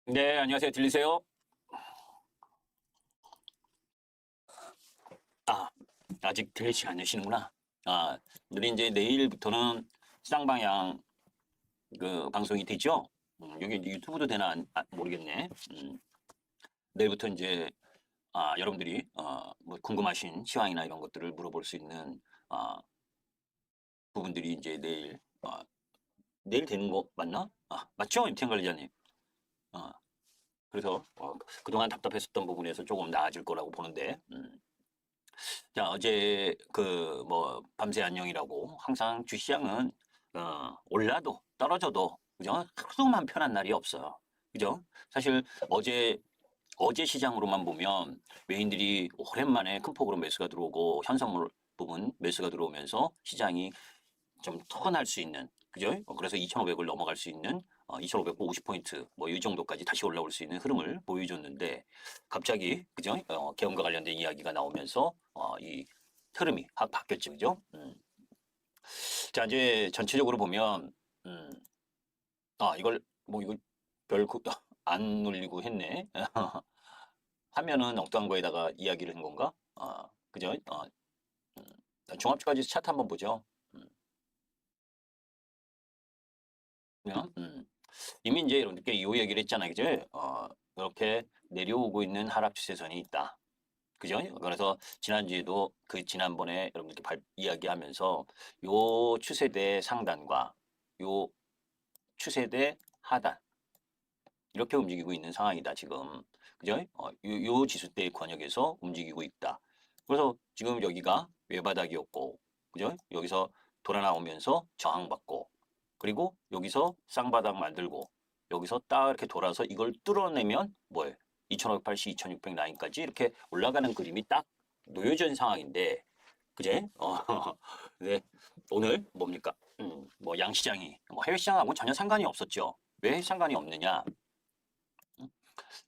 네, 안녕하세요. 들리세요? 아, 아직 들리지 않으시는구나. 우리 이제 내일부터는 쌍방향 그 방송이 되죠? 여기 유튜브도 되나 모르겠네. 내일부터 이제 여러분들이 뭐 궁금하신 시황이나 이런 것들을 물어볼 수 있는 아, 부분들이 이제 내일 되는 거 맞나? 맞죠? 임태현 관리자님. 아, 그래서 그동안 답답했었던 부분에서 조금 나아질 거라고 보는데. 자, 어제 뭐 밤새 안녕이라고 항상 주시장은 올라도 떨어져도 그죠? 하루만 편한 날이 없어요. 그죠? 사실 어제 시장으로만 보면 외인들이 오랜만에 큰 폭으로 매수가 들어오고 현선물 부분 매수가 들어오면서 시장이 좀 턴할 수 있는 그죠? 그래서 2,500을 넘어갈 수 있는 2,550포인트 뭐 이 정도까지 다시 올라올 수 있는 흐름을 보여줬는데 갑자기 그죠? 계엄과 관련된 이야기가 나오면서 이 흐름이 확 바뀌었죠, 그죠? 자 이제 전체적으로 보면 음, 이걸 뭐 이거 별안 눌리고 했네. 화면은 엉뚱한 거에다가 이야기를 한 건가? 그죠? 종합주가지수 차트 한번 보죠. 음, 그냥 이미 이제 여러분들께 이 얘기를 했잖아요. 그죠? 이렇게 내려오고 있는 하락 추세선이 있다. 그죠? 그래서 지난주에도 그 지난번에 여러분들께 이야기하면서 요 추세대 상단과 요 추세대 하단 이렇게 움직이고 있는 상황이다, 지금. 그죠? 요 지수대의 권역에서 움직이고 있다. 그래서 지금 여기가 외바닥이었고, 그죠? 여기서 돌아 나오면서 저항받고, 그리고 여기서 쌍바닥 만들고, 여기서 딱 이렇게 돌아서 이걸 뚫어내면 뭐예요? 2580, 2600 라인까지 이렇게 올라가는 그림이 딱 놓여진 상황인데, 그제? 네. 오늘 뭡니까? 뭐 양시장이, 뭐 해외 시장하고 전혀 상관이 없었죠. 왜 상관이 없느냐?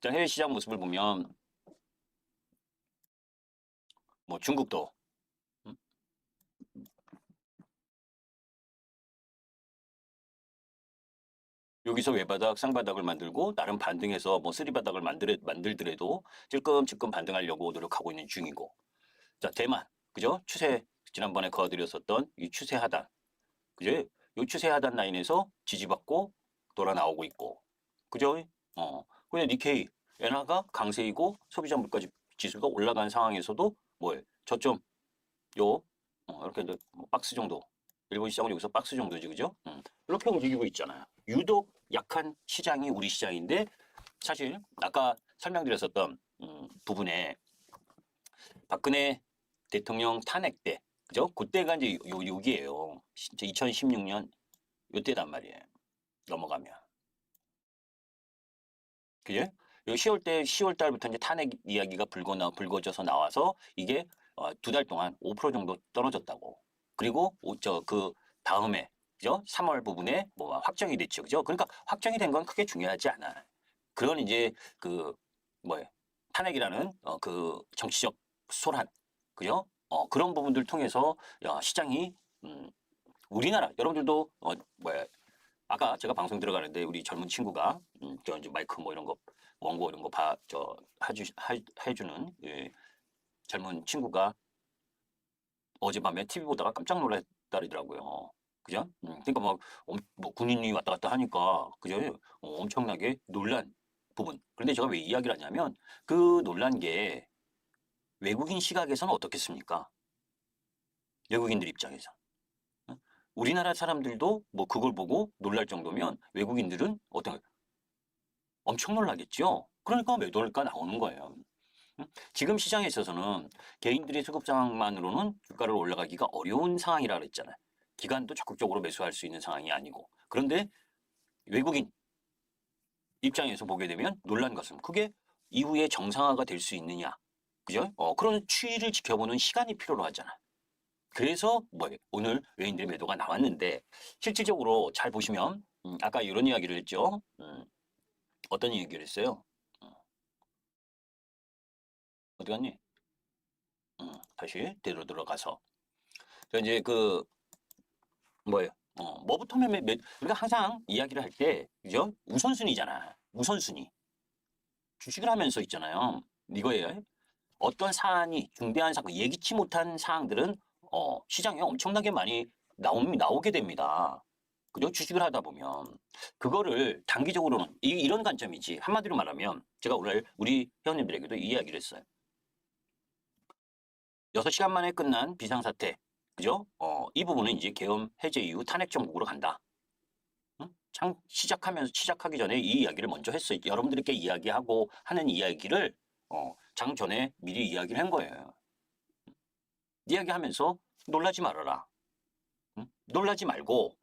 자, 해외 시장 모습을 보면 뭐 중국도 음, 여기서 외바닥, 쌍바닥을 만들고 나름 반등해서 뭐 쓰리바닥을 만들더라도 찔끔찔끔 반등하려고 노력하고 있는 중이고. 자, 대만. 그죠? 추세 지난번에 거드렸었던 이 추세 하단. 그죠? 이 추세 하단 라인에서 지지받고 돌아 나오고 있고. 그죠? 근데 니케이 엔화가 강세이고 소비자 물가 지수가 올라간 상황에서도 뭐예요? 저점 요 이렇게 이제 뭐 박스 정도 일본 시장은 여기서 박스 정도지 그죠? 이렇게 움직이고 있잖아요. 유독 약한 시장이 우리 시장인데 사실 아까 설명드렸었던 부분에 박근혜 대통령 탄핵 때 그죠? 그때가 이제 여기에요. 2016년 요때단 말이에요. 넘어가면 그죠? 요 10월 달부터 이제 탄핵 이야기가 불거져서 나와서 이게 2달 동안 5% 정도 떨어졌다고. 그리고 그 다음에 그죠? 3월 부분에 뭐 확정이 됐죠. 그죠? 그러니까 확정이 된 건 크게 중요하지 않아. 그런 이제 그 뭐예요? 탄핵이라는 그 정치적 소란 그죠? 그런 부분들 통해서 시장이 우리나라 여러분들도 뭐야 아까 제가 방송 들어가는데 우리 젊은 친구가 저 이제 마이크 뭐 이런 거 원고 이런 거 해주는 예, 젊은 친구가 어젯밤에 TV 보다가 깜짝 놀랐다더라고요. 그죠? 그러니까 뭐 군인이 왔다 갔다 하니까 그죠? 엄청나게 놀란 부분. 그런데 제가 왜 이야기를 하냐면 그 놀란 게 외국인 시각에서는 어떻겠습니까? 외국인들 입장에서. 우리나라 사람들도 뭐 그걸 보고 놀랄 정도면 외국인들은 엄청 놀라겠죠. 그러니까 매도할까 나오는 거예요. 지금 시장에 있어서는 개인들의 수급 상황만으로는 주가를 올라가기가 어려운 상황이라 그랬잖아요. 기관도 적극적으로 매수할 수 있는 상황이 아니고. 그런데 외국인 입장에서 보게 되면 놀란 것은 그게 이후에 정상화가 될 수 있느냐. 그죠? 그런 추이를 지켜보는 시간이 필요로 하잖아. 그래서 뭐 오늘 외인들의 매도가 나왔는데 실질적으로 잘 보시면 아까 이런 이야기를 했죠. 어떤 얘기를 했어요? 어디 갔니? 다시 되로 들어가서. 자, 이제 뭐예요? 뭐부터 우리가 항상 이야기를 할 때, 그죠? 우선순위잖아. 우선순위. 주식을 하면서 있잖아요. 이거예요. 어떤 사안이 중대한 사건, 예기치 못한 사항들은 시장에 엄청나게 많이 나오게 됩니다. 그죠? 주식을 하다 보면 그거를 단기적으로는 이런 관점이지. 한마디로 말하면 제가 오늘 우리 회원님들에게도 이 이야기를 했어요. 6시간 만에 끝난 비상사태. 그죠? 이 부분은 이제 계엄 해제 이후 탄핵 정국으로 간다. 응? 시작하기 전에 이 이야기를 먼저 했어요. 여러분들께 이야기하고 하는 이야기를 장 전에 미리 이야기를 한 거예요. 이야기하면서 놀라지 말아라. 응? 놀라지 말고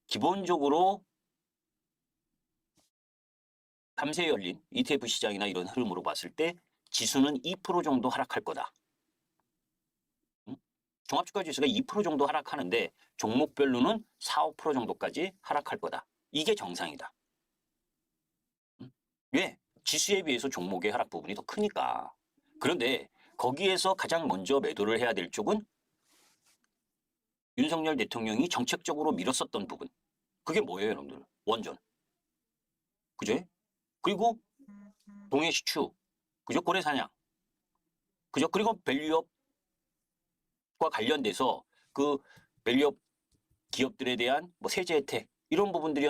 기본적으로 밤새 열린 ETF 시장이나 이런 흐름으로 봤을 때 지수는 2% 정도 하락할 거다. 응? 종합주가 지수가 2% 정도 하락하는데 종목별로는 4, 5% 정도까지 하락할 거다. 이게 정상이다. 응? 왜? 지수에 비해서 종목의 하락 부분이 더 크니까. 그런데 거기에서 가장 먼저 매도를 해야 될 쪽은 윤석열 대통령이 정책적으로 밀었었던 부분. 그게 뭐예요, 여러분들? 원전. 그죠? 그리고 동해시추. 그죠? 고래사냥. 그죠? 그리고 밸류업과 관련돼서 그 밸류업 기업들에 대한 뭐 세제 혜택 이런 부분들이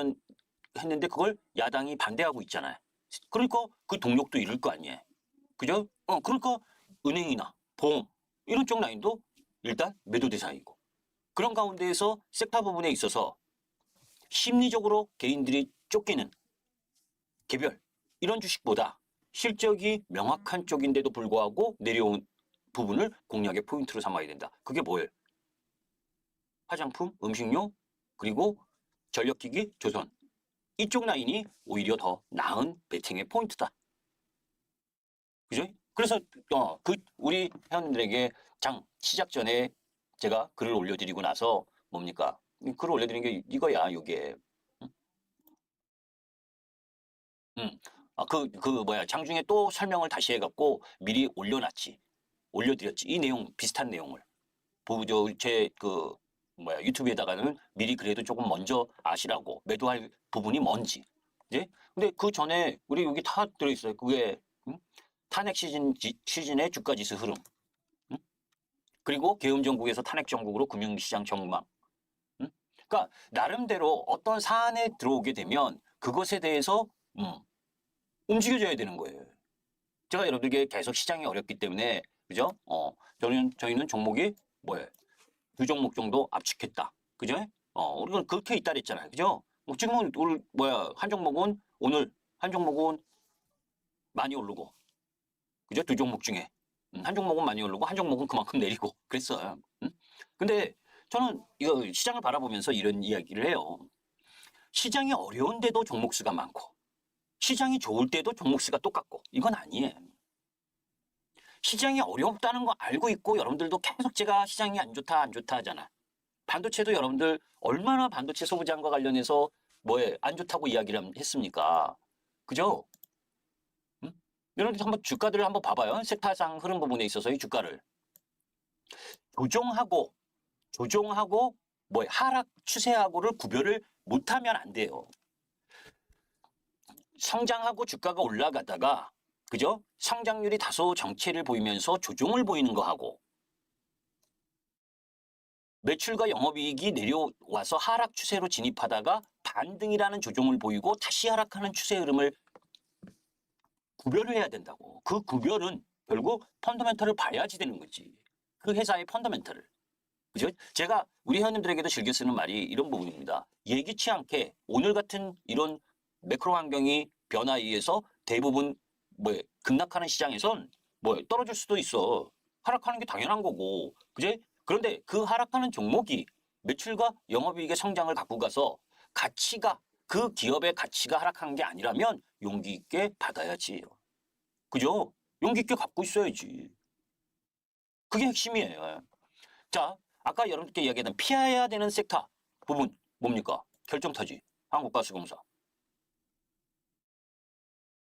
했는데 그걸 야당이 반대하고 있잖아요. 그러니까 그 동력도 잃을 거 아니에요. 그죠? 그러니까 은행이나 보험 이런 쪽 라인도 일단 매도 대상이고 그런 가운데에서 섹터 부분에 있어서 심리적으로 개인들이 쫓기는 개별 이런 주식보다 실적이 명확한 쪽인데도 불구하고 내려온 부분을 공략의 포인트로 삼아야 된다. 그게 뭐예요? 화장품, 음식료, 그리고 전력기기, 조선. 이쪽 라인이 오히려 더 나은 베팅의 포인트다. 그죠? 그래서 우리 회원님들에게 장 시작 전에 제가 글을 올려드리고 나서 뭡니까? 글을 올려드린 게 이거야, 이게. 장중에 또 설명을 다시 해갖고 미리 올려놨지. 올려드렸지. 이 내용, 비슷한 내용을. 유튜브에다가는 미리 그래도 조금 먼저 아시라고 매도할 부분이 뭔지. 이제 근데 그 전에 우리 여기 다 들어있어요. 그게 탄핵 시즌의 주가 지수 흐름. 그리고 계엄 정국에서 탄핵 정국으로 금융시장 전망. 그러니까 나름대로 어떤 사안에 들어오게 되면 그것에 대해서 움직여줘야 되는 거예요. 제가 여러분들에게 계속 시장이 어렵기 때문에 그죠? 저희는 종목이 뭐예요? 2종목 정도 압축했다. 그죠? 우리가 그렇게 있다 그랬잖아요. 그죠? 지금은 한 종목은 오늘 한 종목은 많이 오르고 그죠? 2종목 중에 한 종목은 많이 오르고 한 종목은 그만큼 내리고 그랬어요. 근데 저는 이거 시장을 바라보면서 이런 이야기를 해요. 시장이 어려운데도 종목 수가 많고 시장이 좋을 때도 종목 수가 똑같고 이건 아니에요. 시장이 어렵다는 거 알고 있고 여러분들도 계속 제가 시장이 안 좋다 하잖아. 반도체도 여러분들 얼마나 반도체 소비장과 관련해서 안 좋다고 이야기를 했습니까? 그죠? 여러분들 한번 주가들을 한번 봐봐요. 섹터상 흐름 부분에 있어서 이 주가를 조종하고 하락 추세하고를 구별을 못하면 안 돼요. 성장하고 주가가 올라가다가 그죠? 성장률이 다소 정체를 보이면서 조종을 보이는 거하고 매출과 영업이익이 내려와서 하락 추세로 진입하다가 반등이라는 조종을 보이고 다시 하락하는 추세 흐름을 구별을 해야 된다고. 그 구별은 결국 펀더멘털을 봐야지 되는 거지. 그 회사의 펀더멘털을. 그죠? 제가 우리 회원님들에게도 즐겨 쓰는 말이 이런 부분입니다. 예기치 않게 오늘 같은 이런 매크로 환경이 변화에 의해서 대부분 급락하는 시장에선 떨어질 수도 있어. 하락하는 게 당연한 거고. 그제? 그런데 그 하락하는 종목이 매출과 영업이익의 성장을 갖고 가서 그 기업의 가치가 하락한 게 아니라면 용기 있게 받아야지. 그죠? 용기 있게 갖고 있어야지. 그게 핵심이에요. 자, 아까 여러분께 이야기했던 피해야 되는 섹터 부분 뭡니까? 결정타지. 한국가스공사.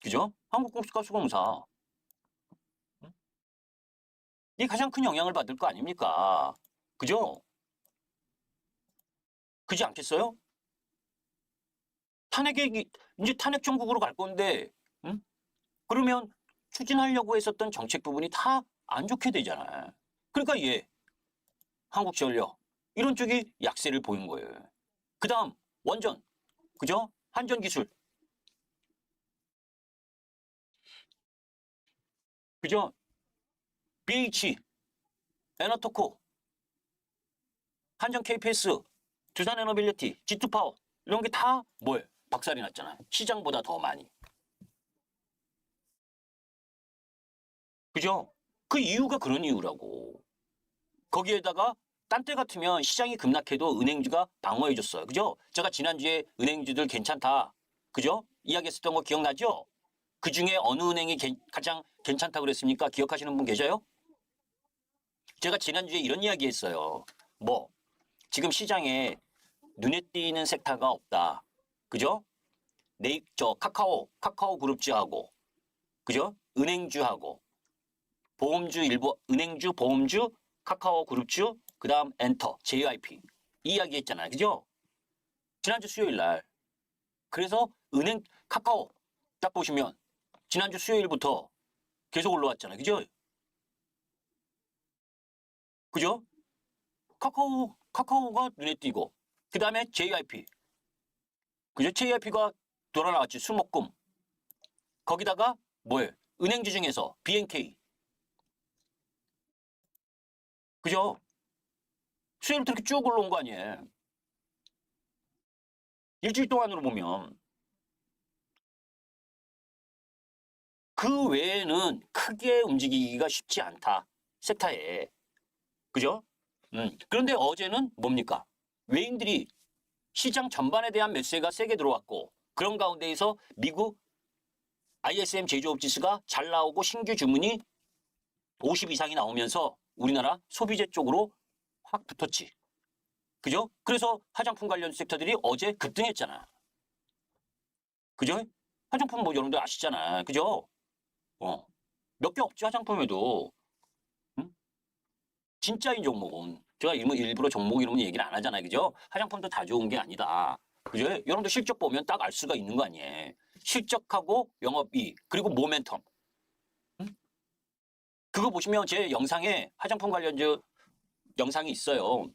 그죠? 한국가스공사. 이게 가장 큰 영향을 받을 거 아닙니까? 그죠? 그지 않겠어요? 이제 탄핵 정국으로 갈 건데, 그러면 추진하려고 했었던 정책 부분이 다 안 좋게 되잖아요. 그러니까 한국전력 이런 쪽이 약세를 보인 거예요. 그 다음 원전, 그죠? 한전기술, 그죠? BH, 에너토코, 한전 KPS, 두산에너빌리티, G2파워 이런 게 다 뭐예요? 박살이 났잖아요. 시장보다 더 많이. 그죠? 그 이유가 그런 이유라고. 거기에다가 딴 때 같으면 시장이 급락해도 은행주가 방어해줬어요. 그죠? 제가 지난주에 은행주들 괜찮다. 그죠? 이야기했었던 거 기억나죠? 그 중에 어느 은행이 가장 괜찮다고 그랬습니까? 기억하시는 분 계셔요? 제가 지난주에 이런 이야기 했어요. 뭐, 지금 시장에 눈에 띄는 섹터가 없다. 그죠? 카카오 그룹주하고, 그죠? 은행주하고, 보험주 일부, 은행주, 보험주, 카카오 그룹주, 그 다음 엔터, JYP. 이 이야기 했잖아요. 그죠? 지난주 수요일 날. 그래서 카카오 딱 보시면 지난주 수요일부터 계속 올라왔잖아요. 그죠? 그죠? 카카오가 눈에 띄고, 그 다음에 JYP. 그죠? JYP가 돌아 나왔지. 수목금. 거기다가 뭐예요? 은행주 중에서 BNK. 그죠? 수요일부터 이렇게 쭉 올라온 거 아니에요? 일주일 동안으로 보면. 그 외에는 크게 움직이기가 쉽지 않다. 섹터에. 그죠? 그런데 어제는 뭡니까? 외인들이 시장 전반에 대한 매수세가 세게 들어왔고, 그런 가운데에서 미국 ISM 제조업 지수가 잘 나오고 신규 주문이 50 이상이 나오면서 우리나라 소비재 쪽으로 확 붙었지. 그죠? 그래서 화장품 관련 섹터들이 어제 급등했잖아. 그죠? 화장품 뭐 여러분들 아시잖아. 그죠? 몇 개 없지, 화장품에도. 응? 진짜인 종목은. 제가 일부러 종목 이름은 얘기를 안 하잖아요. 그죠? 화장품도 다 좋은 게 아니다. 그죠? 여러분들 실적 보면 딱 알 수가 있는 거 아니에요. 실적하고 영업이익, 그리고 모멘텀. 응? 그거 보시면 제 영상에 화장품 관련주 영상이 있어요.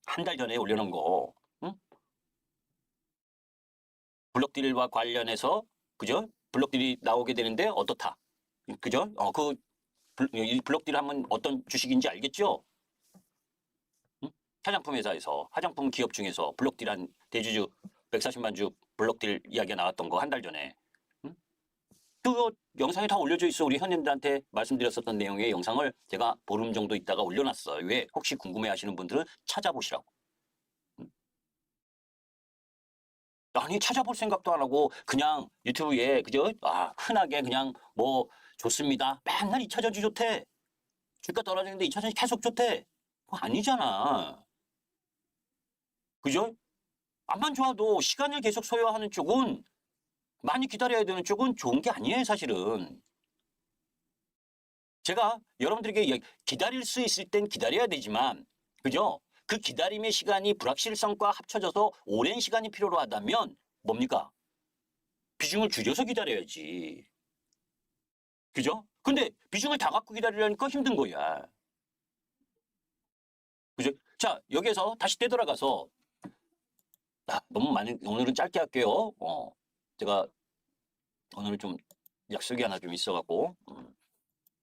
한 달 전에 올려놓은 거. 응? 블록딜과 관련해서, 그죠? 블록딜이 나오게 되는데 어떻다. 그죠? 이 블록딜 하면 어떤 주식인지 알겠죠? 응? 화장품 회사에서, 화장품 기업 중에서 블록딜한 대주주 140만 주 블록딜 이야기가 나왔던 거 한 달 전에. 응? 그거 영상에 다 올려져 있어. 우리 현님들한테 말씀드렸었던 내용의 영상을 제가 보름 정도 있다가 올려놨어요. 왜? 혹시 궁금해 하시는 분들은 찾아보시라고. 응? 아니, 찾아볼 생각도 안 하고 그냥 유튜브에, 그죠? 흔하게 그냥 뭐 좋습니다. 맨날 2차전지 좋대. 주가 떨어지는데 2차전지 계속 좋대. 그거 아니잖아. 그죠? 암만 좋아도 시간을 계속 소요하는 쪽은, 많이 기다려야 되는 쪽은 좋은 게 아니에요, 사실은. 제가 여러분들에게 기다릴 수 있을 땐 기다려야 되지만, 그죠? 그 기다림의 시간이 불확실성과 합쳐져서 오랜 시간이 필요로 하다면 뭡니까? 비중을 줄여서 기다려야지. 그죠? 근데 비중을 다 갖고 기다리려니까 힘든 거야. 그죠? 자, 여기에서 다시 되돌아가서, 너무 많이, 오늘은 짧게 할게요. 제가 오늘 좀 약속이 하나 좀 있어갖고,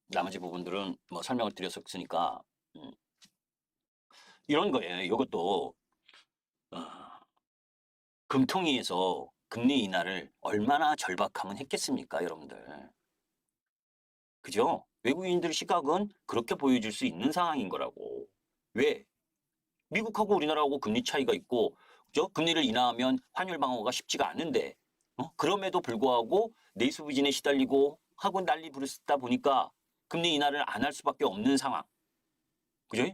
나머지 부분들은 뭐 설명을 드렸었으니까, 이런 거예요. 이것도, 어, 금통위에서 금리 인하를 얼마나 절박하면 했겠습니까, 여러분들. 그죠? 외국인들 시각은 그렇게 보여줄 수 있는 상황인 거라고. 왜? 미국하고 우리나라하고 금리 차이가 있고, 그죠? 금리를 인하하면 환율 방어가 쉽지가 않은데, 그럼에도 불구하고 내수 부진에 시달리고 하고 난리 부르다 보니까 금리 인하를 안 할 수밖에 없는 상황. 그죠?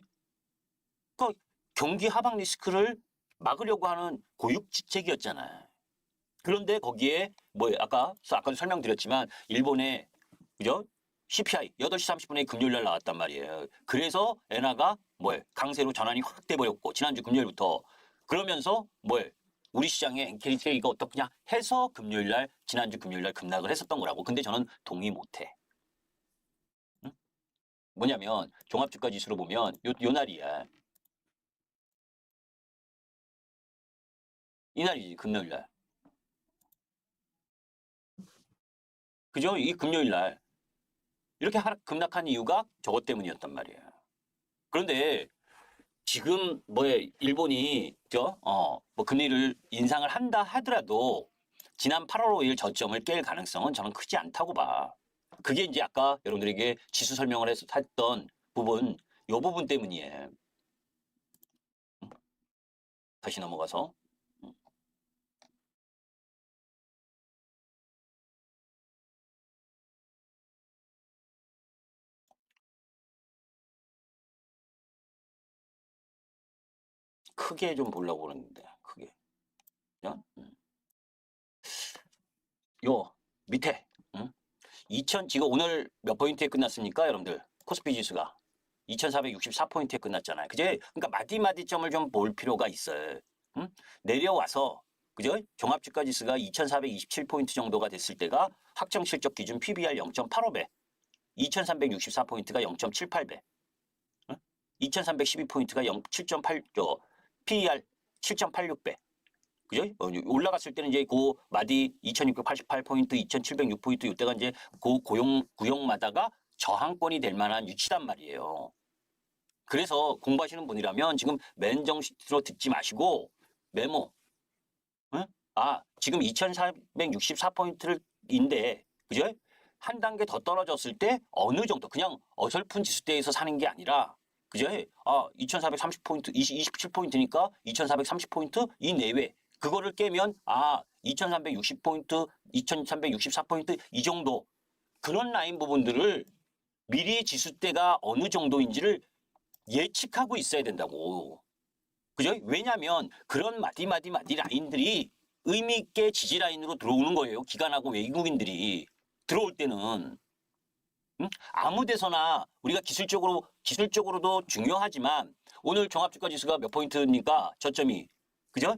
그러니까 경기 하방 리스크를 막으려고 하는 고육지책이었잖아요. 그런데 거기에 아까도 설명드렸지만 일본의, 그죠? CPI 8시 30분에 금요일 날 나왔단 말이에요. 그래서 엔화가 강세로 전환이 확 돼버렸고, 지난주 금요일부터. 그러면서 우리 시장에 엔캐리스가 이거 어떻냐 해서 금요일 날 지난주 금요일 날 급락을 했었던 거라고. 근데 저는 동의 못해. 응? 뭐냐면 종합주가 지수로 보면 요 날이야. 이 날이지 금요일 날. 그죠? 이 금요일 날 이렇게 급락한 이유가 저것 때문이었단 말이야. 그런데 지금 일본이 뭐 금리를 인상을 한다 하더라도 지난 8월 5일 저점을 깰 가능성은 저는 크지 않다고 봐. 그게 이제 아까 여러분들에게 지수 설명을 해서 했던 부분, 요 부분 때문이에요. 다시 넘어가서. 크게 좀 보려고 그러는데, 크게. 그죠? 요 밑에 2000 지금 오늘 몇 포인트에 끝났습니까, 여러분들? 코스피 지수가 2464포인트에 끝났잖아요. 그제? 그러니까 마디마디점을 좀 볼 필요가 있어요. 응? 내려와서 그죠? 종합주가 지수가 2427포인트 정도가 됐을 때가 확정 실적 기준 PBR 0.85배, 2364포인트가 0.78배, 응? 2312포인트가 7.8, PER 7.86배. 그죠? 올라갔을 때는 이제 그 마디 2688포인트, 2706포인트 이때가 이제 그 구역마다가 저항권이 될 만한 위치단 말이에요. 그래서 공부하시는 분이라면 지금 맨정신으로 듣지 마시고 메모. 응? 지금 2464포인트인데 그죠? 한 단계 더 떨어졌을 때 어느 정도 그냥 어설픈 지수대에서 사는 게 아니라 그죠? 2430포인트, 27포인트니까 2430포인트 이 내외 그거를 깨면 2360포인트, 2364포인트 이 정도 그런 라인 부분들을 미리 지수대가 어느 정도인지를 예측하고 있어야 된다고. 그죠? 왜냐하면 그런 마디 라인들이 의미 있게 지지 라인으로 들어오는 거예요. 기관하고 외국인들이 들어올 때는. 응? 아무 데서나 우리가 기술적으로도 중요하지만 오늘 종합주가 지수가 몇 포인트입니까? 저점이. 그죠?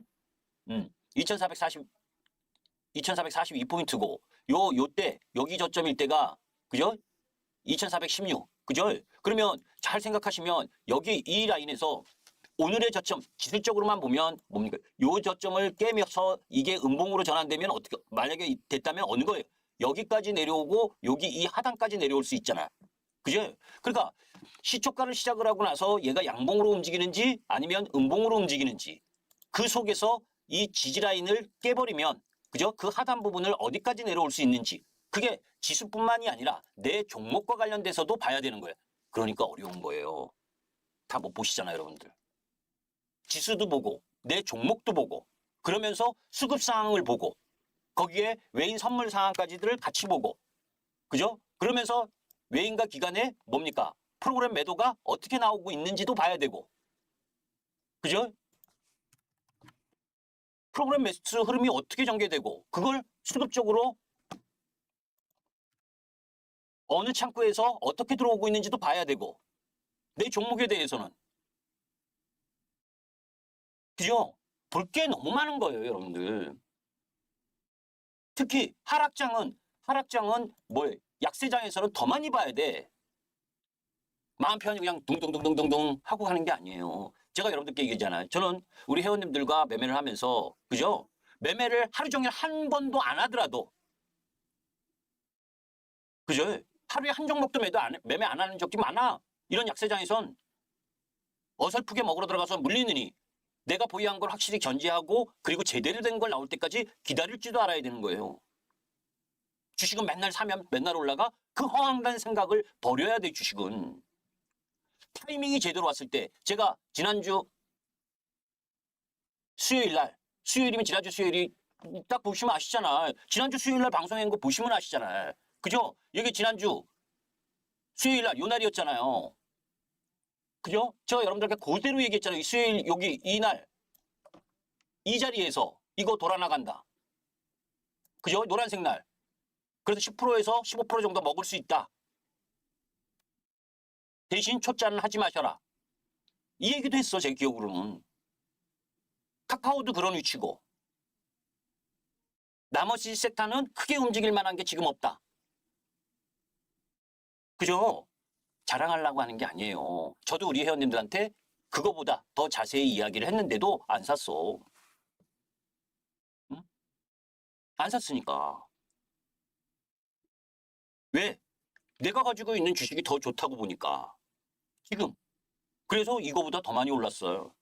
2442포인트고 요때 여기 저점일 때가 그죠? 2416. 그죠? 그러면 잘 생각하시면 여기 이 라인에서 오늘의 저점 기술적으로만 보면 뭡니까? 요 저점을 깨면서 이게 음봉으로 전환되면 어떻게 만약에 됐다면 어느 거예요? 여기까지 내려오고 여기 이 하단까지 내려올 수 있잖아. 그죠? 그러니까 시초가를 시작을 하고 나서 얘가 양봉으로 움직이는지 아니면 음봉으로 움직이는지 그 속에서 이 지지 라인을 깨버리면 그죠? 그 하단 부분을 어디까지 내려올 수 있는지 그게 지수뿐만이 아니라 내 종목과 관련돼서도 봐야 되는 거예요. 그러니까 어려운 거예요. 다 못 보시잖아요, 여러분들. 지수도 보고 내 종목도 보고 그러면서 수급 상황을 보고 거기에 외인 선물 상황까지들을 같이 보고 그죠? 그러면서 외인과 기관의 뭡니까? 프로그램 매도가 어떻게 나오고 있는지도 봐야 되고 그죠? 프로그램 매수 흐름이 어떻게 전개되고 그걸 수급적으로 어느 창구에서 어떻게 들어오고 있는지도 봐야 되고 내 종목에 대해서는 그죠? 볼 게 너무 많은 거예요, 여러분들. 특히 하락장은 약세장에서는 더 많이 봐야 돼. 마음 편히 그냥 둥둥둥둥둥둥 하고 하는 게 아니에요. 제가 여러분들께 얘기했잖아요. 저는 우리 회원님들과 매매를 하면서 그죠? 매매를 하루 종일 한 번도 안 하더라도 그죠? 하루에 한 종목도 매매 안 하는 적이 많아. 이런 약세장에선 어설프게 먹으러 들어가서 물리느니 내가 보유한 걸 확실히 견제하고 그리고 제대로 된 걸 나올 때까지 기다릴 줄도 알아야 되는 거예요. 주식은 맨날 사면 맨날 올라가? 그 허황된 생각을 버려야 돼, 주식은. 타이밍이 제대로 왔을 때 제가 지난주 수요일이면 지난주 수요일이 딱 보시면 아시잖아. 지난주 수요일 날 방송한 거 보시면 아시잖아요. 그죠? 여기 지난주 수요일 날 요 날이었잖아요. 그죠? 제가 여러분들께 그대로 얘기했잖아요. 수요일 여기 이날 이 자리에서 이거 돌아 나간다. 그죠? 노란색 날. 그래서 10%에서 15% 정도 먹을 수 있다. 대신 초짜는 하지 마셔라. 이 얘기도 했어, 제 기억으로는. 카카오도 그런 위치고. 나머지 섹터는 크게 움직일 만한 게 지금 없다. 그죠? 자랑하려고 하는 게 아니에요. 저도 우리 회원님들한테 그거보다 더 자세히 이야기를 했는데도 안 샀어. 응? 안 샀으니까. 왜? 내가 가지고 있는 주식이 더 좋다고 보니까. 지금. 그래서 이거보다 더 많이 올랐어요.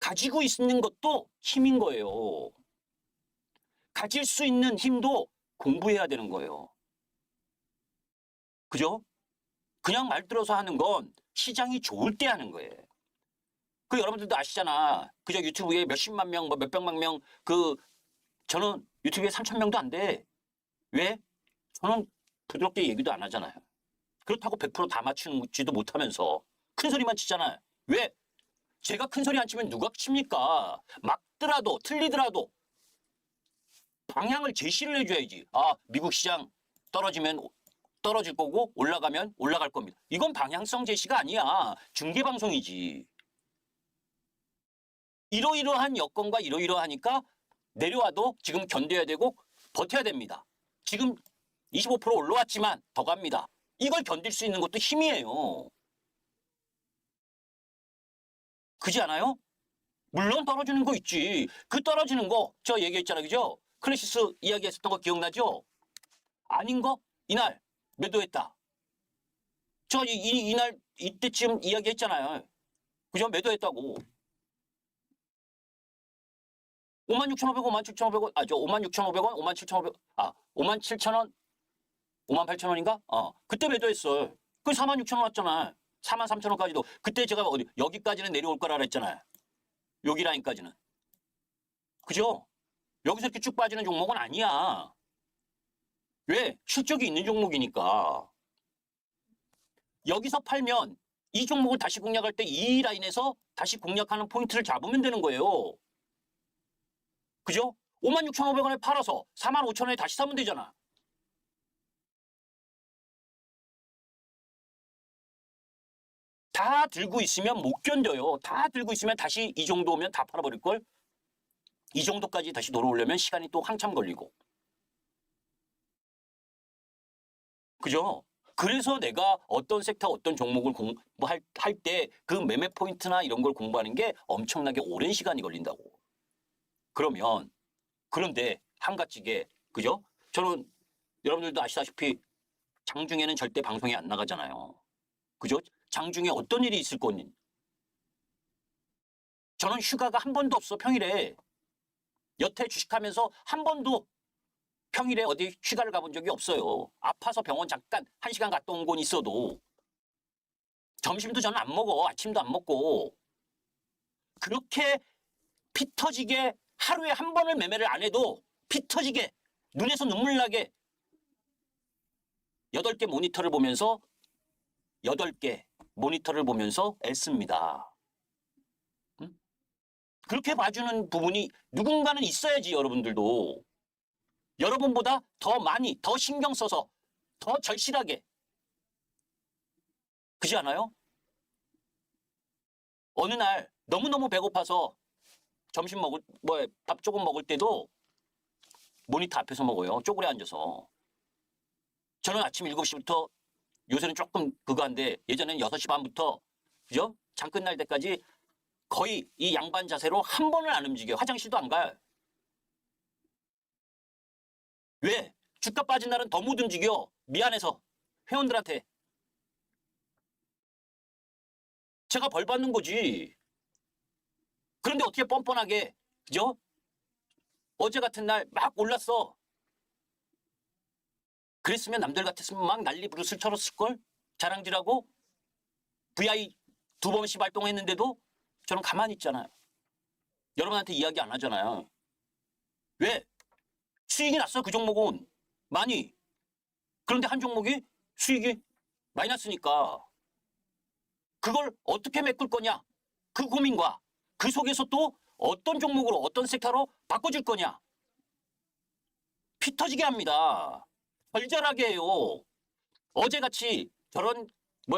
가지고 있는 것도 힘인 거예요. 가질 수 있는 힘도 공부해야 되는 거예요. 그죠? 그냥 말 들어서 하는 건 시장이 좋을 때 하는 거예요. 그 여러분들도 아시잖아. 그저 유튜브에 몇십만 명, 뭐 몇백만 명, 저는 유튜브에 3,000명도 안 돼. 왜? 저는 부드럽게 얘기도 안 하잖아요. 그렇다고 100%다 맞추지도 못하면서 큰 소리만 치잖아요. 왜? 제가 큰 소리 안 치면 누가 칩니까? 맞더라도 틀리더라도 방향을 제시를 해줘야지. 아, 미국 시장 떨어지면 떨어질 거고 올라가면 올라갈 겁니다. 이건 방향성 제시가 아니야. 중계방송이지. 이러이러한 여건과 이러이러하니까 내려와도 지금 견뎌야 되고 버텨야 됩니다. 지금 25% 올라왔지만 더 갑니다. 이걸 견딜 수 있는 것도 힘이에요. 그지 않아요? 물론 떨어지는 거 있지. 그 떨어지는 거 저 얘기했잖아요. 그죠? 클래시스 이야기했었던 거 기억나죠? 아닌 거? 이날 매도했다. 저 이날 이때쯤 이야기했잖아요. 그죠? 매도했다고. 56,500원, 57,500원, 저 56,500원, 57,500원, 57,000원, 58,000원인가? 그때 매도했어요. 그 46,000원 왔잖아. 43,000원까지도. 그때 제가 여기까지는 내려올 거라 그랬잖아요. 여기 라인까지는. 그죠? 여기서 이렇게 쭉 빠지는 종목은 아니야. 왜? 실적이 있는 종목이니까. 여기서 팔면 이 종목을 다시 공략할 때 이 라인에서 다시 공략하는 포인트를 잡으면 되는 거예요. 그죠? 56,500원에 팔아서 45,000원에 다시 사면 되잖아. 다 들고 있으면 못 견뎌요. 다 들고 있으면 다시 이 정도면 다 팔아버릴걸? 이 정도까지 다시 돌아오려면 시간이 또 한참 걸리고. 그죠? 그래서 내가 어떤 섹터, 어떤 종목을 공부할 때 그 매매 포인트나 이런 걸 공부하는 게 엄청나게 오랜 시간이 걸린다고. 그런데 한가지게, 그죠? 저는 여러분들도 아시다시피 장중에는 절대 방송에 안 나가잖아요. 그죠? 장중에 어떤 일이 있을 거니? 저는 휴가가 한 번도 없어, 평일에. 여태 주식하면서 한 번도 평일에 어디 휴가를 가본 적이 없어요. 아파서 병원 잠깐 1시간 갔다 온 건 있어도. 점심도 저는 안 먹어. 아침도 안 먹고. 그렇게 피 터지게 하루에 한 번을 매매를 안 해도 피 터지게 눈에서 눈물 나게 8개 모니터를 보면서 8개 모니터를 보면서 애씁니다. 응? 그렇게 봐주는 부분이 누군가는 있어야지. 여러분들도. 여러분보다 더 많이, 더 신경 써서, 더 절실하게. 그지 않아요? 어느 날 너무너무 배고파서 점심 밥 조금 먹을 때도 모니터 앞에서 먹어요. 쪼그려 앉아서. 저는 아침 7시부터, 요새는 조금 그거한데 예전에는 6시 반부터, 그죠? 장 끝날 때까지 거의 이 양반 자세로 한 번을 안 움직여요. 화장실도 안 가요. 왜? 주가 빠진 날은 더 못 움직여. 미안해서. 회원들한테. 제가 벌 받는 거지. 그런데 어떻게 뻔뻔하게, 그죠? 어제 같은 날 막 올랐어. 그랬으면 남들 같았으면 막 난리 부르스를 쳤을걸? 자랑질하고 VI 2번씩 발동했는데도 저는 가만히 있잖아요. 여러분한테 이야기 안 하잖아요. 왜? 수익이 났어, 그 종목은. 많이. 그런데 한 종목이 수익이 마이너스니까 그걸 어떻게 메꿀 거냐? 그 고민과 그 속에서 또 어떤 종목으로, 어떤 섹터로 바꿔줄 거냐? 피 터지게 합니다. 절절하게 해요. 어제같이 저런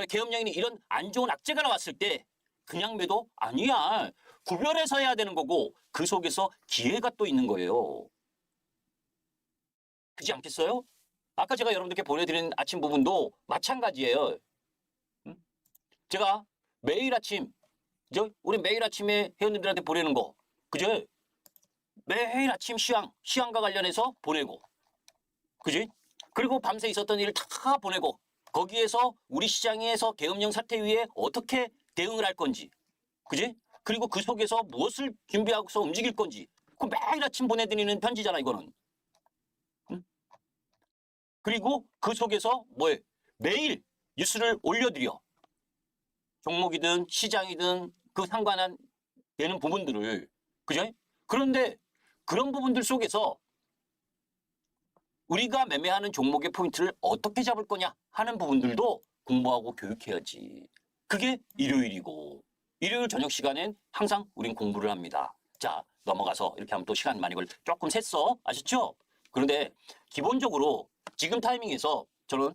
계엄령이니 이런 안 좋은 악재가 나왔을 때 그냥 매도? 아니야. 구별해서 해야 되는 거고 그 속에서 기회가 또 있는 거예요. 그렇지 않겠어요? 아까 제가 여러분들께 보내드린 아침 부분도 마찬가지예요. 제가 매일 아침, 우리 매일 아침에 회원님들한테 보내는 거, 그죠? 매일 아침 시황과 관련해서 보내고, 그지? 그리고 밤새 있었던 일을 다 보내고, 거기에서 우리 시장에서 계엄령 사태 위에 어떻게 대응을 할 건지, 그지? 그리고 그 속에서 무엇을 준비하고서 움직일 건지, 그 매일 아침 보내드리는 편지잖아, 이거는. 응? 그리고 그 속에서 매일 뉴스를 올려드려. 종목이든 시장이든 그 상관한 되는 부분들을, 그죠? 그런데 그런 부분들 속에서 우리가 매매하는 종목의 포인트를 어떻게 잡을 거냐 하는 부분들도 공부하고 교육해야지. 그게 일요일이고 일요일 저녁 시간엔 항상 우린 공부를 합니다. 자, 넘어가서 이렇게 하면 또 시간 많이 조금 샜어. 아셨죠? 그런데 기본적으로 지금 타이밍에서 저는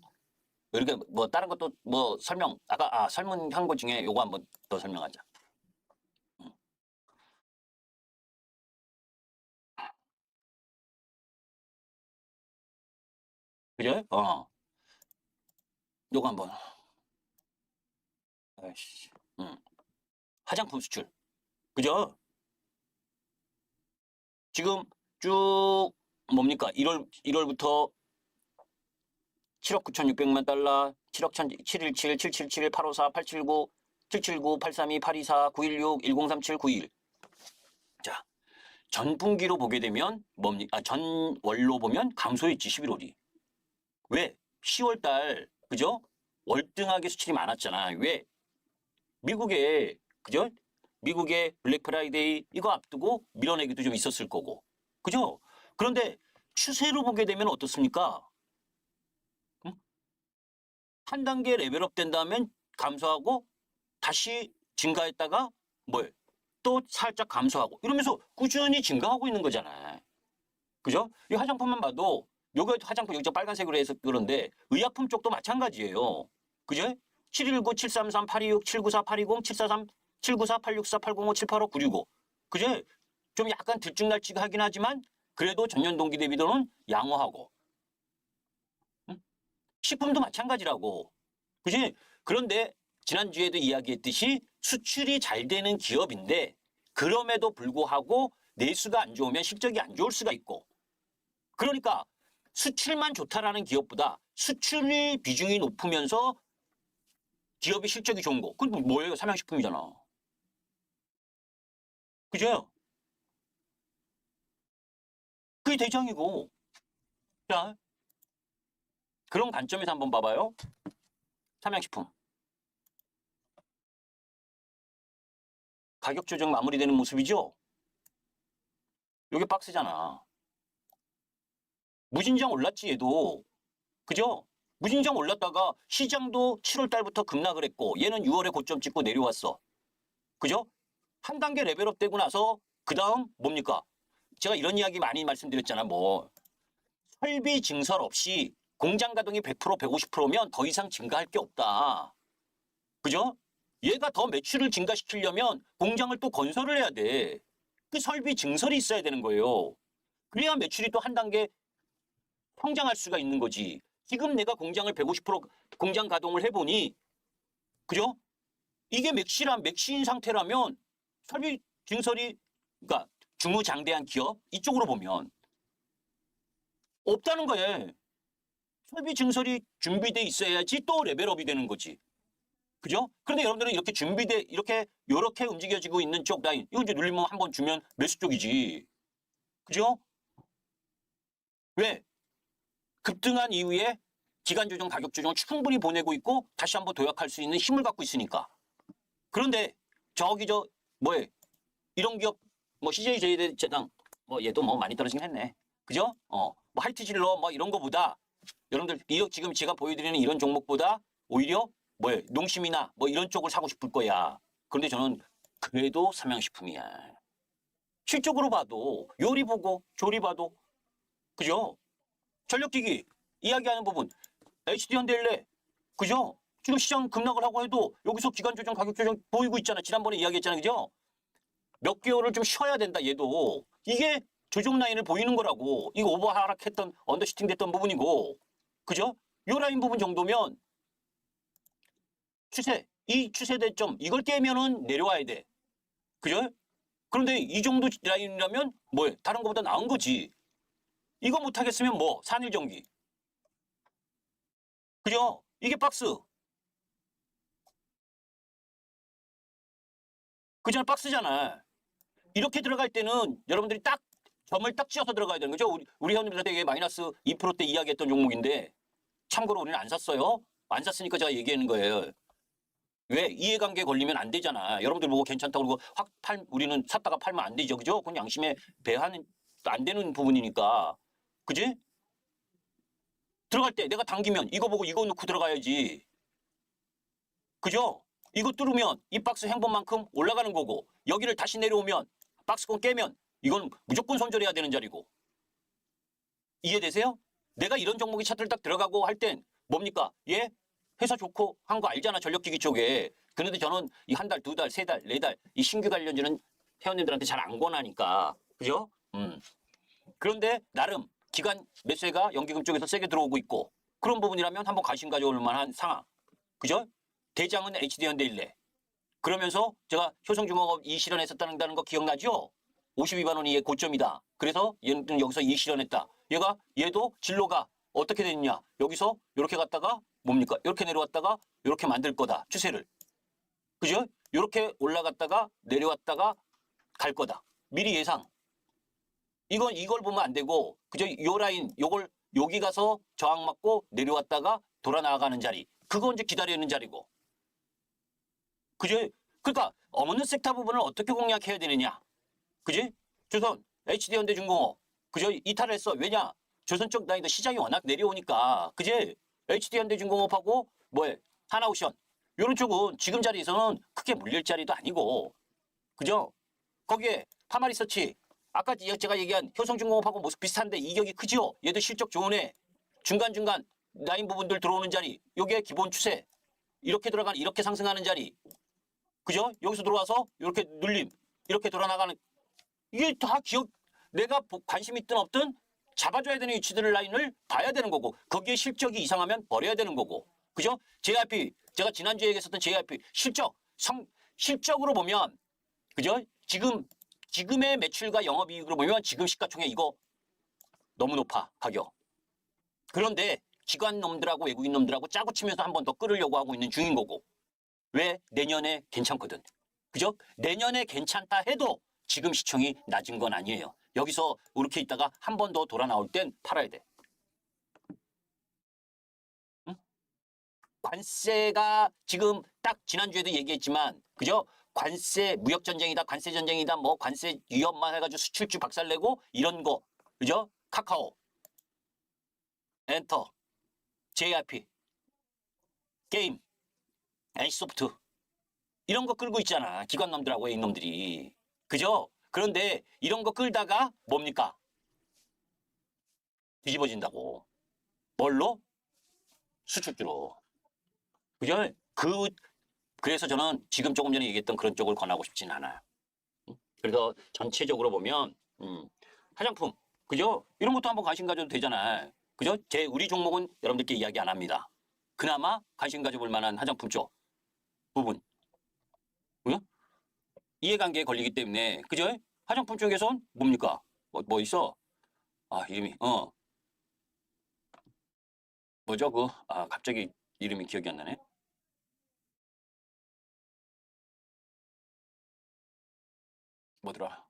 이렇게 뭐 다른 것도 뭐 설명한 것 중에 요거 한번 더 설명하자. 그죠? 요거 한번. 아이씨. 화장품 수출. 그죠? 지금 쭉 뭡니까? 1월부터 7억 9,600만 달러, 7억 717, 777, 854, 879, 779, 832, 824, 916, 1037, 91. 자, 전분기로 보게 되면 전월로 보면 감소했지 11월이. 왜? 10월 달 그죠? 월등하게 수출이 많았잖아. 왜? 미국에 그죠? 미국의 블랙 프라이데이 이거 앞두고 밀어내기도 좀 있었을 거고. 그죠? 그런데 추세로 보게 되면 어떻습니까? 한 단계 레벨업 된다면 감소하고 다시 증가했다가 또 살짝 감소하고 이러면서 꾸준히 증가하고 있는 거잖아. 그죠? 이 화장품만 봐도 요거 화장품 여기 빨간색으로 해서 그런데 의약품 쪽도 마찬가지예요. 그죠? 719, 733, 826, 794, 820, 743, 794, 864, 805, 785, 965. 그죠? 좀 약간 들쭉날쭉하긴 하지만 그래도 전년 동기 대비로는 양호하고. 응? 식품도 마찬가지라고. 그지? 그런데 지난주에도 이야기했듯이 수출이 잘 되는 기업인데 그럼에도 불구하고 내수가 안 좋으면 실적이 안 좋을 수가 있고 그러니까 수출만 좋다라는 기업보다 수출이 비중이 높으면서 기업의 실적이 좋은 거. 그건 뭐예요? 삼양식품이잖아. 그죠? 그게 대장이고. 자, 그런 관점에서 한번 봐봐요. 삼양식품. 가격 조정 마무리되는 모습이죠? 요게 박스잖아. 무진장 올랐지 얘도. 그죠? 무진장 올랐다가 시장도 7월 달부터 급락을 했고 얘는 6월에 고점 찍고 내려왔어. 그죠? 한 단계 레벨업 되고 나서 그 다음 뭡니까? 제가 이런 이야기 많이 말씀드렸잖아. 설비 증설 없이 공장 가동이 100% 150%면 더 이상 증가할 게 없다. 그죠? 얘가 더 매출을 증가시키려면 공장을 또 건설을 해야 돼. 그 설비 증설이 있어야 되는 거예요. 그래야 매출이 또 한 단계 성장할 수가 있는 거지. 지금 내가 공장을 150% 공장 가동을 해보니, 그죠? 이게 맥시인 상태라면 설비 증설이, 그러니까 중무장대한 기업 이쪽으로 보면 없다는 거예요. 설비 증설이 준비돼 있어야지 또 레벨업이 되는 거지. 그죠? 그런데 여러분들은 이렇게 요렇게 움직여지고 있는 쪽 라인, 이거 이제 눌리면 한번 주면 매수 쪽이지. 그죠? 왜? 급등한 이후에 기간 조정, 가격 조정을 충분히 보내고 있고 다시 한번 도약할 수 있는 힘을 갖고 있으니까. 그런데 이런 기업 CJ 제당 얘도 많이 떨어지긴 했네. 그죠? 하이트질러 이런 거보다 여러분들 지금 제가 보여드리는 이런 종목보다 오히려 농심이나 이런 쪽을 사고 싶을 거야. 그런데 저는 그래도 삼양식품이야. 실적으로 봐도 요리 보고 조리 봐도 그죠? 전력기기 이야기하는 부분 HD현대일래 그죠? 지금 시장 급락을 하고 해도 여기서 기간 조정 가격 조정 보이고 있잖아. 지난번에 이야기했잖아. 그죠? 몇 개월을 좀 쉬어야 된다, 얘도. 이게 조정 라인을 보이는 거라고. 이거 오버 하락했던, 언더슈팅 됐던 부분이고. 그죠? 요 라인 부분 정도면 추세, 이 추세 대점, 이걸 깨면은 내려와야 돼. 그죠? 그런데 이 정도 라인이라면 뭐해? 다른 것보다 나은 거지. 이거 못하겠으면 뭐? 산일전기. 그죠? 이게 박스. 그잖아, 박스잖아. 이렇게 들어갈 때는 여러분들이 딱 점을 딱 쥐어서 들어가야 되는 거죠. 우리 회원님들한테 이게 마이너스 2%대 이야기했던 종목인데 참고로 우리는 안 샀어요. 안 샀으니까 제가 얘기하는 거예요. 왜? 이해관계 걸리면 안 되잖아. 여러분들 보고 괜찮다고 그러고 우리는 샀다가 팔면 안 되죠. 그죠? 그건 양심에 배하는 안 되는 부분이니까. 그지? 들어갈 때 내가 당기면 이거 보고 이거 넣고 들어가야지. 그죠? 이거 뚫으면 이 박스 행보만큼 올라가는 거고 여기를 다시 내려오면 박스권 깨면 이건 무조건 손절해야 되는 자리고. 이해되세요? 내가 이런 종목이 차트를 딱 들어가고 할 땐 뭡니까? 예? 회사 좋고 한 거 알잖아. 전력기기 쪽에. 그런데 저는 이 한 달, 두 달, 세 달, 네 달 이 신규 관련주는 회원님들한테 잘 안 권하니까. 그죠? 그런데 나름 기관 매수가 연기금 쪽에서 세게 들어오고 있고 그런 부분이라면 한번 관심 가져올 만한 상황. 그죠? 대장은 HD현대일래. 그러면서 제가 효성중공업 이 실현했었다는 거 기억나죠? 52만 원이 얘 고점이다. 그래서 얘는 여기서 이 실현했다. 얘도 진로가 어떻게 됐냐? 여기서 이렇게 갔다가 뭡니까? 이렇게 내려왔다가 이렇게 만들 거다. 추세를. 그죠? 이렇게 올라갔다가 내려왔다가 갈 거다. 미리 예상. 이걸 보면 안 되고 그죠? 요 라인 요걸 여기 가서 저항 맞고 내려왔다가 돌아 나가는 자리. 그거 이제 기다리는 자리고. 그죠? 그러니까 없는 섹터 부분을 어떻게 공략해야 되느냐? 그지? 조선, HD현대중공업. 그죠? 이탈을 했어. 왜냐? 조선 쪽 라인도 시장이 워낙 내려오니까. 그지? HD현대중공업하고 뭐해? 하나오션. 요런 쪽은 지금 자리에서는 크게 물릴 자리도 아니고. 그죠? 거기에 파마리서치. 아까 제가 얘기한 효성중공업하고 모습 비슷한데 이격이 크죠? 얘도 실적 좋은 애. 중간중간 라인 부분들 들어오는 자리. 요게 기본 추세. 이렇게 들어가는 이렇게 상승하는 자리. 그죠? 여기서 들어와서 이렇게 눌림. 이렇게 돌아나가는 이게 다 내가 관심 있든 없든 잡아줘야 되는 위치들 라인을 봐야 되는 거고 거기에 실적이 이상하면 버려야 되는 거고 그죠? JRP 제가 지난주에 얘기했었던 JRP 실적으로 보면 그죠? 지금의 매출과 영업이익으로 보면 지금 시가총액 이거 너무 높아 가격. 그런데 기관 놈들하고 외국인 놈들하고 짜고 치면서 한 번 더 끌으려고 하고 있는 중인 거고 왜? 내년에 괜찮거든. 그죠? 내년에 괜찮다 해도 지금 시총이 낮은 건 아니에요. 여기서 이렇게 있다가 한 번 더 돌아 나올 땐 팔아야 돼. 응? 관세가 지금 딱 지난주에도 얘기했지만 그죠? 관세 무역전쟁이다 관세전쟁이다 뭐 관세 위협만 해가지고 수출주 박살내고 이런 거 그죠? 카카오 엔터 JRP 게임 NC소프트 이런 거 끌고 있잖아. 기관놈들하고 A놈들이. 그죠? 그런데 이런 거 끌다가 뭡니까? 뒤집어진다고. 뭘로? 수출주로. 그죠? 그래서 저는 지금 조금 전에 얘기했던 그런 쪽을 권하고 싶진 않아요. 그래서 전체적으로 보면 화장품. 그죠? 이런 것도 한번 관심 가져도 되잖아요. 그죠? 우리 종목은 여러분들께 이야기 안 합니다. 그나마 관심 가져볼 만한 화장품 쪽 부분. 그죠? 이해관계에 걸리기 때문에 그죠? 화장품 쪽에선 뭡니까? 뭐 있어? 아 이름이 뭐죠 갑자기 이름이 기억이 안 나네. 뭐더라?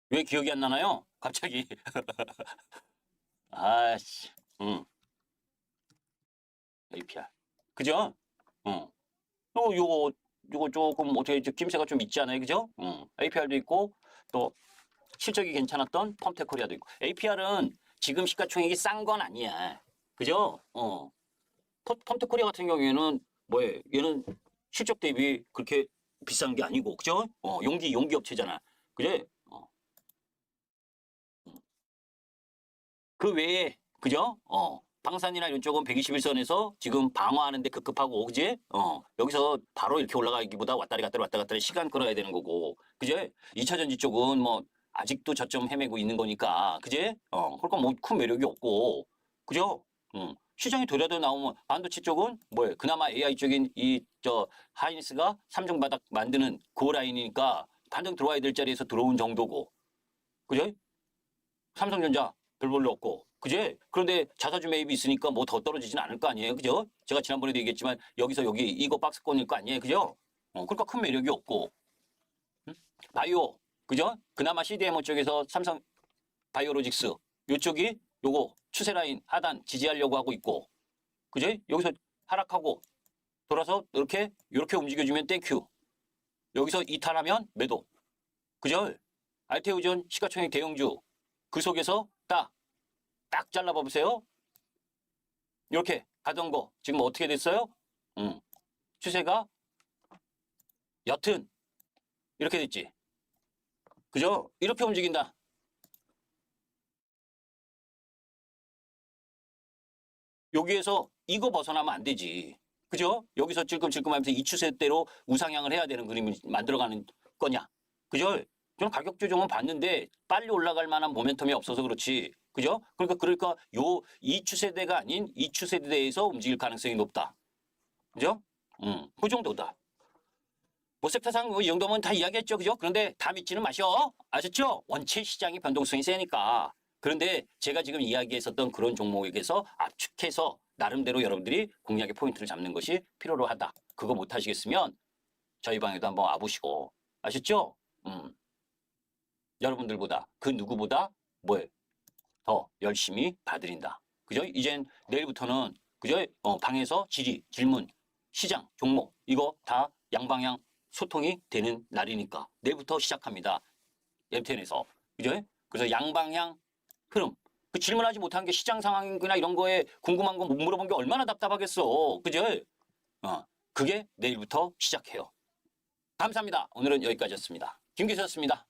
왜 기억이 안 나나요? 갑자기. 아씨, APR. 그죠? 또 요거 조금 어떻게 김새가 좀 있지 않아요? 그죠? APR도 있고 또 실적이 괜찮았던 펌텍코리아도 있고. APR은 지금 시가총액이 싼 건 아니야. 그죠? 펌텍코리아 같은 경우에는 뭐예요? 얘는 실적 대비 그렇게 비싼 게 아니고, 그죠? 용기 업체잖아. 그래? 그 외에, 그죠? 방산이나 이런 쪽은 121선에서 지금 방어하는데 급급하고, 그지? 여기서 바로 이렇게 올라가기보다 왔다리 갔다리 왔다 갔다리 시간 끌어야 되는 거고, 그지? 2차 전지 쪽은 뭐 아직도 저점 헤매고 있는 거니까, 그지? 그러니까 뭐 큰 매력이 없고, 그죠? 시장이 되려도 나오면 반도체 쪽은 뭐예요? 그나마 AI 쪽인 하이닉스가 3중 바닥 만드는 그 라인이니까 반등 들어와야 될 자리에서 들어온 정도고, 그죠? 삼성전자 별 볼일 없고, 그제? 그런데 자사주 매입이 있으니까 뭐 더 떨어지진 않을 거 아니에요, 그죠? 제가 지난번에도 얘기했지만 여기서 여기 이거 박스권일 거 아니에요, 그죠? 그러니까 큰 매력이 없고, 바이오, 그죠? 그나마 CDMO 쪽에서 삼성 바이오로직스 요쪽이 요거 추세 라인 하단 지지하려고 하고 있고, 그죠? 여기서 하락하고 돌아서 이렇게 움직여주면 땡큐. 여기서 이탈하면 매도, 그죠? 알테오전 시가총액 대형주 그 속에서 딱 잘라봐 보세요. 이렇게 가던 거 지금 어떻게 됐어요? 추세가 여튼 이렇게 됐지. 그죠? 이렇게 움직인다. 여기에서 이거 벗어나면 안 되지. 그죠? 여기서 찔끔찔끔하면서 이 추세대로 우상향을 해야 되는 그림을 만들어가는 거냐. 그죠? 저는 가격 조정은 봤는데 빨리 올라갈 만한 모멘텀이 없어서 그렇지. 그죠? 그러니까 이 추세대가 아닌 이 추세대에서 움직일 가능성이 높다. 그죠? 그 정도다. 뭐 섹터상 이 정도면 다 이야기했죠. 그죠? 그런데 다 믿지는 마셔. 아셨죠? 원체 시장의 변동성이 세니까. 그런데 제가 지금 이야기했었던 그런 종목에서 압축해서 나름대로 여러분들이 공략의 포인트를 잡는 것이 필요로 하다. 그거 못 하시겠으면 저희 방에도 한번 와보시고. 아셨죠? 여러분들보다 그 누구보다 더 열심히 봐드린다. 그죠? 이젠 내일부터는 그죠? 방에서 질문, 시장, 종목 이거 다 양방향 소통이 되는 날이니까 내일부터 시작합니다. 웹텐에서 그죠? 그래서 양방향 흐름. 그 질문하지 못한 게 시장 상황이나 이런 거에 궁금한 거 못 물어본 게 얼마나 답답하겠어. 그죠? 그게 내일부터 시작해요. 감사합니다. 오늘은 여기까지였습니다. 김 교수였습니다.